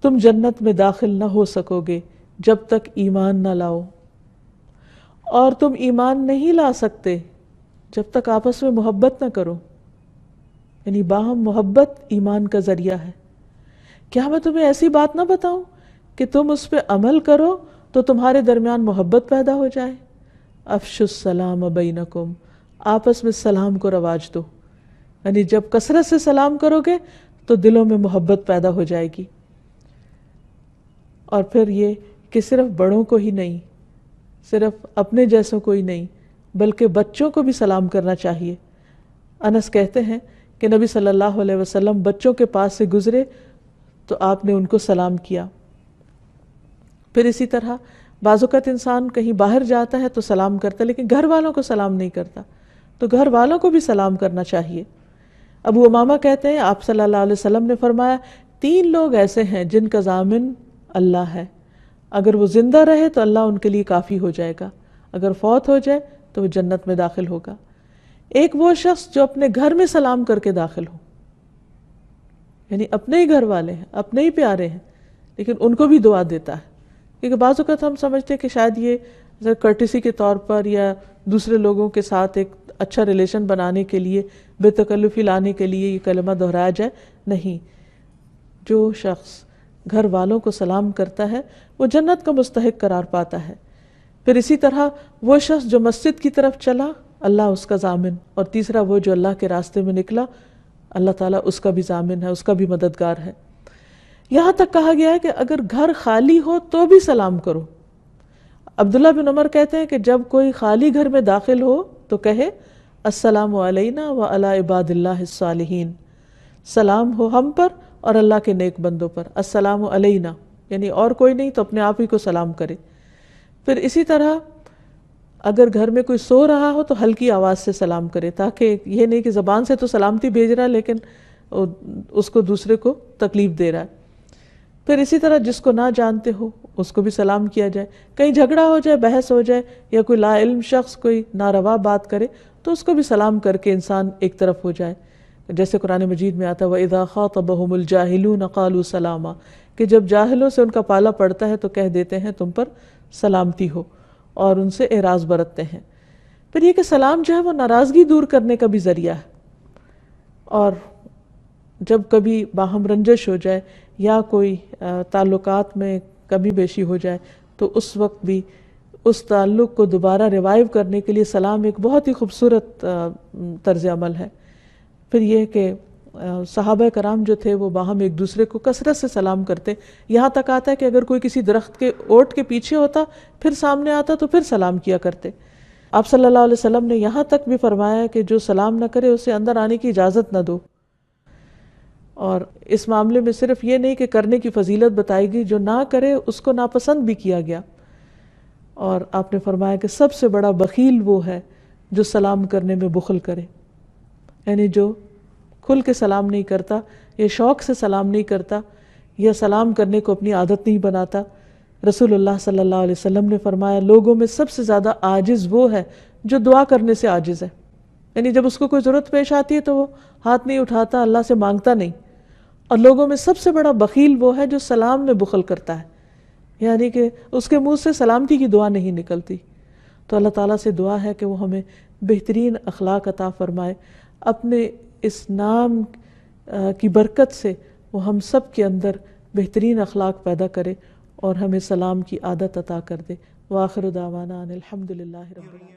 تم جنت میں داخل نہ ہو سکو گے جب تک ایمان نہ لاؤ، اور تم ایمان نہیں لا سکتے جب تک آپس میں محبت نہ کرو۔ یعنی باہم محبت ایمان کا ذریعہ ہے۔ کیا میں تمہیں ایسی بات نہ بتاؤں کہ تم اس پہ عمل کرو تو تمہارے درمیان محبت پیدا ہو جائے؟ افشوا السلام بینکم، آپس میں سلام کو رواج دو، یعنی جب کثرت سے سلام کرو گے تو دلوں میں محبت پیدا ہو جائے گی۔ اور پھر یہ کہ صرف بڑوں کو ہی نہیں، صرف اپنے جیسوں کو ہی نہیں، بلکہ بچوں کو بھی سلام کرنا چاہیے۔ انس کہتے ہیں کہ نبی صلی اللہ علیہ وسلم بچوں کے پاس سے گزرے تو آپ نے ان کو سلام کیا۔ پھر اسی طرح بعض اوقات انسان کہیں باہر جاتا ہے تو سلام کرتا ہے، لیکن گھر والوں کو سلام نہیں کرتا، تو گھر والوں کو بھی سلام کرنا چاہیے۔ ابو امامہ کہتے ہیں آپ صلی اللہ علیہ وسلم نے فرمایا 3 لوگ ایسے ہیں جن کا ضامن اللہ ہے، اگر وہ زندہ رہے تو اللہ ان کے لیے کافی ہو جائے گا، اگر فوت ہو جائے تو وہ جنت میں داخل ہوگا۔ ایک وہ شخص جو اپنے گھر میں سلام کر کے داخل ہو، یعنی اپنے ہی گھر والے ہیں، اپنے ہی پیارے ہیں، لیکن ان کو بھی دعا دیتا ہے۔ کیونکہ بعض اوقات ہم سمجھتے ہیں کہ شاید یہ کرٹیسی کے طور پر یا دوسرے لوگوں کے ساتھ ایک اچھا ریلیشن بنانے کے لیے، بے تکلفی لانے کے لیے یہ کلمہ دہرایا جائے، نہیں۔ جو شخص گھر والوں کو سلام کرتا ہے وہ جنت کا مستحق قرار پاتا ہے۔ پھر اسی طرح وہ شخص جو مسجد کی طرف چلا، اللہ اس کا ضامن، اور تیسرا وہ جو اللہ کے راستے میں نکلا، اللہ تعالیٰ اس کا بھی ضامن ہے، اس کا بھی مددگار ہے۔ یہاں تک کہا گیا ہے کہ اگر گھر خالی ہو تو بھی سلام کرو۔ عبداللہ بن عمر کہتے ہیں کہ جب کوئی خالی گھر میں داخل ہو تو کہے السلام علینا وعلی عباد اللہ الصالحین، سلام ہو ہم پر اور اللہ کے نیک بندوں پر۔ السلام علینا یعنی اور کوئی نہیں تو اپنے آپ ہی کو سلام کرے۔ پھر اسی طرح اگر گھر میں کوئی سو رہا ہو تو ہلکی آواز سے سلام کرے، تاکہ یہ نہیں کہ زبان سے تو سلامتی بھیج رہا ہے لیکن اس کو دوسرے کو تکلیف دے رہا ہے۔ پھر اسی طرح جس کو نہ جانتے ہو اس کو بھی سلام کیا جائے۔ کہیں جھگڑا ہو جائے، بحث ہو جائے، یا کوئی لا علم شخص کوئی ناروا بات کرے تو اس کو بھی سلام کر کے انسان ایک طرف ہو جائے۔ جیسے قرآن مجید میں آتا ہے وَإِذَا خَاطَبَهُمُ الْجَاهِلُونَ قَالُوا سَلَامًا، کہ جب جاہلوں سے ان کا پالا پڑتا ہے تو کہہ دیتے ہیں تم پر سلامتی ہو، اور ان سے اعراض برتتے ہیں۔ پھر یہ کہ سلام جو ہے وہ ناراضگی دور کرنے کا بھی ذریعہ ہے، اور جب کبھی باہم رنجش ہو جائے یا کوئی تعلقات میں کمی بیشی ہو جائے تو اس وقت بھی اس تعلق کو دوبارہ ریوائیو کرنے کے لیے سلام ایک بہت ہی خوبصورت طرز عمل ہے۔ پھر یہ کہ صحابہ کرام جو تھے وہ باہم ایک دوسرے کو کثرت سے سلام کرتے، یہاں تک آتا ہے کہ اگر کوئی کسی درخت کے اوٹ کے پیچھے ہوتا پھر سامنے آتا تو پھر سلام کیا کرتے۔ آپ صلی اللہ علیہ وسلم نے یہاں تک بھی فرمایا کہ جو سلام نہ کرے اسے اندر آنے کی اجازت نہ دو۔ اور اس معاملے میں صرف یہ نہیں کہ کرنے کی فضیلت بتائی گئی، جو نہ کرے اس کو ناپسند بھی کیا گیا۔ اور آپ نے فرمایا کہ سب سے بڑا بخیل وہ ہے جو سلام کرنے میں بخل کرے، یعنی جو کھل کے سلام نہیں کرتا، یا شوق سے سلام نہیں کرتا، یا سلام کرنے کو اپنی عادت نہیں بناتا۔ رسول اللہ صلی اللہ علیہ وسلم نے فرمایا لوگوں میں سب سے زیادہ عاجز وہ ہے جو دعا کرنے سے عاجز ہے، یعنی جب اس کو کوئی ضرورت پیش آتی ہے تو وہ ہاتھ نہیں اٹھاتا، اللہ سے مانگتا نہیں۔ اور لوگوں میں سب سے بڑا بخیل وہ ہے جو سلام میں بخل کرتا ہے، یعنی کہ اس کے منہ سے سلامتی کی دعا نہیں نکلتی۔ تو اللہ تعالیٰ سے دعا ہے کہ وہ ہمیں بہترین اخلاق عطا فرمائے، اپنے اس نام کی برکت سے وہ ہم سب کے اندر بہترین اخلاق پیدا کرے اور ہمیں سلام کی عادت عطا کر دے۔ وآخر دعوانا ان الحمد للہ رب العالمین۔